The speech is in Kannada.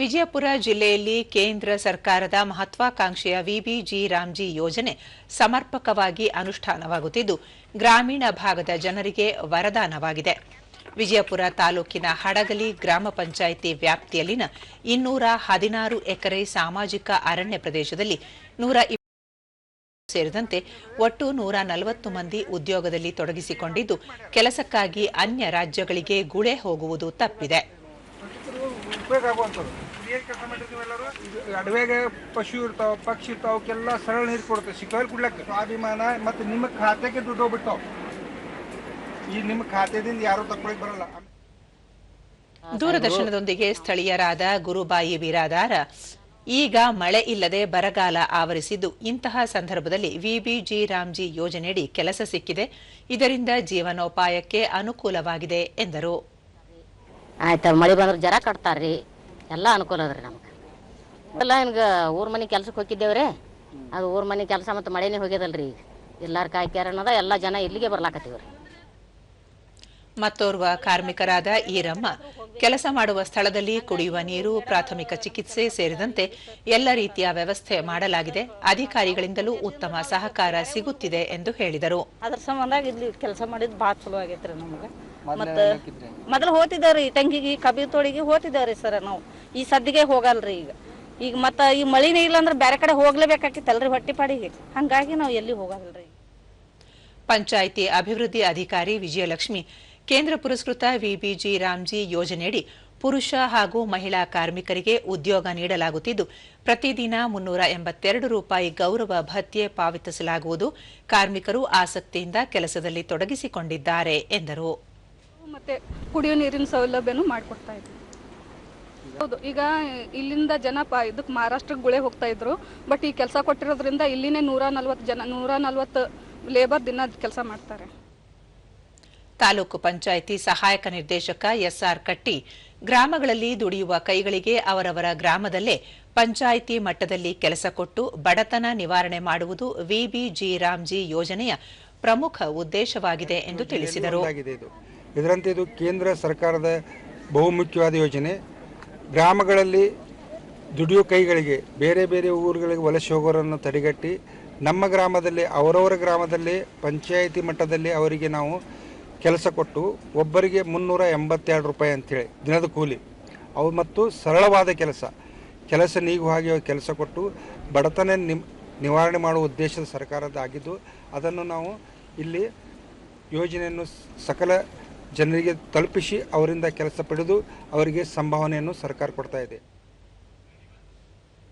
ವಿಜಯಪುರ ಜಿಲ್ಲೆಯಲ್ಲಿ ಕೇಂದ್ರ ಸರ್ಕಾರದ ಮಹತ್ವಾಕಾಂಕ್ಷೆಯ ವಿಬಿಜಿ ರಾಮ್ಜಿ ಯೋಜನೆ ಸಮರ್ಪಕವಾಗಿ ಅನುಷ್ಠಾನವಾಗುತ್ತಿದ್ದು ಗ್ರಾಮೀಣ ಭಾಗದ ಜನರಿಗೆ ವರದಾನವಾಗಿದೆ. ವಿಜಯಪುರ ತಾಲೂಕಿನ ಹಡಗಲಿ ಗ್ರಾಮ ಪಂಚಾಯಿತಿ ವ್ಯಾಪ್ತಿಯಲ್ಲಿನ 216 ಎಕರೆ ಸಾಮಾಜಿಕ ಅರಣ್ಯ ಪ್ರದೇಶದಲ್ಲಿ 120 ಸೇರಿದಂತೆ ಒಟ್ಟು 140 ಮಂದಿ ಉದ್ಯೋಗದಲ್ಲಿ ತೊಡಗಿಸಿಕೊಂಡಿದ್ದು ಕೆಲಸಕ್ಕಾಗಿ ಅನ್ಯ ರಾಜ್ಯಗಳಿಗೆ ಗುಳೆ ಹೋಗುವುದು ತಪ್ಪಿದೆ. ಅಡವೆಗೆ ಪಶು ಇರ್ತಾವ, ಪಕ್ಷಿ ಇರ್ತಾವ, ಅವಕ್ಕೆಲ್ಲ ಸರಳ ನೀರು ಕೊಡುತ್ತೆ. ಸಿಕ್ಕಲ್ಲಿ ಕುಡ್ಲಕ್ಕೆ ಸ್ವಾಭಿಮಾನ ಮತ್ತು ನಿಮ್ಮ ಖಾತೆಗೆ ದುಡ್ಡು ಹೋಗ್ಬಿಡ್ತಾವ. ಈ ನಿಮ್ಮ ಖಾತೆದಿಂದ ಯಾರು ತಗೊಳ್ಳಿಕ್ ಬರಲ್ಲ. ದೂರದರ್ಶನದೊಂದಿಗೆ ಸ್ಥಳೀಯರಾದ ಗುರುಬಾಯಿ ಬಿರಾದಾರ, ಈಗ ಮಳೆ ಇಲ್ಲದೆ ಬರಗಾಲ ಆವರಿಸಿದ್ದು ಇಂತಹ ಸಂದರ್ಭದಲ್ಲಿ ವಿಬಿಜಿ ರಾಮ್ಜಿ ಯೋಜನೆಯಡಿ ಕೆಲಸ ಸಿಕ್ಕಿದೆ. ಇದರಿಂದ ಜೀವನೋಪಾಯಕ್ಕೆ ಅನುಕೂಲವಾಗಿದೆ ಎಂದರು. ಆಯ್ತು, ಮಳೆ ಬಂದ್ರೆ ಜರ ಕಟ್ತಾರ್ರಿ, ಎಲ್ಲ ಅನುಕೂಲ ಅದ್ರಿ ನಮ್ಗೆ. ಎಲ್ಲ ಹಿಂಗೆ ಊರ್ ಮನೆ ಕೆಲ್ಸಕ್ಕೆ ಹೋಗಿದ್ದೇವ್ರಿ, ಅದು ಊರ್ ಮನೆ ಕೆಲಸ ಮತ್ತು ಮಳೆನೇ ಹೋಗ್ಯದಲ್ರಿ. ಈಗ ಎಲ್ಲಾರು ಕಾಯ್ಕ್ಯಾರ ಅನ್ನೋದ ಎಲ್ಲ ಜನ ಇಲ್ಲಿಗೆ ಬರ್ಲಾಕತ್ತೀವ್ರಿ. ಮತ್ತೋರ್ವ ಕಾರ್ಮಿಕರಾದ ಈರಮ್ಮ, ಕೆಲಸ ಮಾಡುವ ಸ್ಥಳದಲ್ಲಿ ಕುಡಿಯುವ ನೀರು, ಪ್ರಾಥಮಿಕ ಚಿಕಿತ್ಸೆ ಸೇರಿದಂತೆ ಎಲ್ಲ ರೀತಿಯ ವ್ಯವಸ್ಥೆ ಮಾಡಲಾಗಿದೆ. ಅಧಿಕಾರಿಗಳಿಂದಲೂ ಉತ್ತಮ ಸಹಕಾರ ಸಿಗುತ್ತಿದೆ ಎಂದು ಹೇಳಿದರು. ಅದ್ರ ಸಂಬಂಧ ಇಲ್ಲಿ ಕೆಲಸ ಮಾಡಿದ್ ಭಾಳ ಚಲೋ ಆಗೈತ್ರಿ ನಮ್ಗೆ. ಮತ್ತೆ ಮೊದಲು ಹೋಗ್ತಿದ್ದೇವ್ರಿ ಟಂಕಿಗೆ, ಕಬಿ ತೋಡಿಗೆ ಹೋಗ್ತಿದ್ದೇವ್ರಿ ಸರ್. ನಾವು ಈ ಸದ್ದಿಗೆ ಹೋಗಲ್ರಿ. ಈಗ ಮತ್ತೆ ಈ ಮಳಿನೇ ಇಲ್ಲ ಅಂದ್ರೆ ಬೇರೆ ಕಡೆ ಹೋಗ್ಲೇಬೇಕಾಗಿತ್ತಲ್ರಿ ಹೊಟ್ಟಿಪಾಡಿಗೆ. ಹಂಗಾಗಿ ನಾವು ಎಲ್ಲಿ ಹೋಗಲ್ರಿ. ಪಂಚಾಯಿತಿ ಅಭಿವೃದ್ಧಿ ಅಧಿಕಾರಿ ವಿಜಯಲಕ್ಷ್ಮಿ, ಕೇಂದ್ರ ಪುರಸ್ಕೃತ ವಿಬಿಜಿ ರಾಮ್ಜಿ ಯೋಜನೆಯಡಿ ಪುರುಷ ಹಾಗೂ ಮಹಿಳಾ ಕಾರ್ಮಿಕರಿಗೆ ಉದ್ಯೋಗ ನೀಡಲಾಗುತ್ತಿದ್ದು ಪ್ರತಿದಿನ 382 ರೂಪಾಯಿ ಗೌರವ ಭತ್ಯೆ ಪಾವತಿಸಲಾಗುವುದು. ಕಾರ್ಮಿಕರು ಆಸಕ್ತಿಯಿಂದ ಕೆಲಸದಲ್ಲಿ ತೊಡಗಿಸಿಕೊಂಡಿದ್ದಾರೆ ಎಂದರು. ಮತ್ತೆ ಕುಡಿಯೋ ನೀರಿನ ಸೌಲಭ್ಯನೂ ಮಾಡಿಕೊಡ್ತಾ ಇದ್ರು. ಹೌದು, ಈಗ ಇಲ್ಲಿಂದ ಜನ ಇದಕ್ಕೆ ಮಹಾರಾಷ್ಟ್ರಕ್ಕೆ ಗುಳೆ ಹೋಗ್ತಾ ಇದ್ರು. ಬಟ್ ಈ ಕೆಲಸ ಕೊಟ್ಟಿರೋದ್ರಿಂದ ಇಲ್ಲಿನೇ 140 ಲೇಬರ್ ದಿನ ಕೆಲಸ ಮಾಡ್ತಾರೆ. ತಾಲೂಕು ಪಂಚಾಯಿತಿ ಸಹಾಯಕ ನಿರ್ದೇಶಕ ಎಸ್ಆರ್ ಕಟ್ಟಿ, ಗ್ರಾಮಗಳಲ್ಲಿ ದುಡಿಯುವ ಕೈಗಳಿಗೆ ಅವರವರ ಗ್ರಾಮದಲ್ಲೇ ಪಂಚಾಯಿತಿ ಮಟ್ಟದಲ್ಲಿ ಕೆಲಸ ಕೊಟ್ಟು ಬಡತನ ನಿವಾರಣೆ ಮಾಡುವುದು ವಿಬಿಜಿ ರಾಮ್ಜಿ ಯೋಜನೆಯ ಪ್ರಮುಖ ಉದ್ದೇಶವಾಗಿದೆ ಎಂದು ತಿಳಿಸಿದರು. ಇದರಂತೆ ಇದು ಕೇಂದ್ರ ಸರ್ಕಾರದ ಬಹುಮುಖ್ಯವಾದ ಯೋಜನೆ. ಗ್ರಾಮಗಳಲ್ಲಿ ದುಡಿಯುವ ಕೈಗಳಿಗೆ, ಬೇರೆ ಬೇರೆ ಊರುಗಳಿಗೆ ವಲಸೆ ಹೋಗೋರನ್ನು ತಡೆಗಟ್ಟಿ ನಮ್ಮ ಗ್ರಾಮದಲ್ಲಿ, ಅವರವರ ಗ್ರಾಮದಲ್ಲಿ ಪಂಚಾಯಿತಿ ಮಟ್ಟದಲ್ಲಿ ಅವರಿಗೆ ನಾವು ಕೆಲಸ ಕೊಟ್ಟು ಒಬ್ಬರಿಗೆ 382 ರೂಪಾಯಿ ಅಂಥೇಳಿ ದಿನದ ಕೂಲಿ, ಅವು ಮತ್ತು ಸರಳವಾದ ಕೆಲಸ ನೀಗು ಹಾಗೆ ಕೆಲಸ ಕೊಟ್ಟು ಬಡತನ ನಿವಾರಣೆ ಮಾಡುವ ಉದ್ದೇಶದ ಸರ್ಕಾರದಾಗಿದ್ದು ಅದನ್ನು ನಾವು ಇಲ್ಲಿ ಯೋಜನೆಯನ್ನು ಸಕಲ ಜನರಿಗೆ ತಲುಪಿಸಿ ಅವರಿಂದ ಕೆಲಸ ಪಡೆದು ಅವರಿಗೆ ಸಂಭಾವನೆಯನ್ನು ಸರ್ಕಾರ ಕೊಡ್ತಾ ಇದೆ.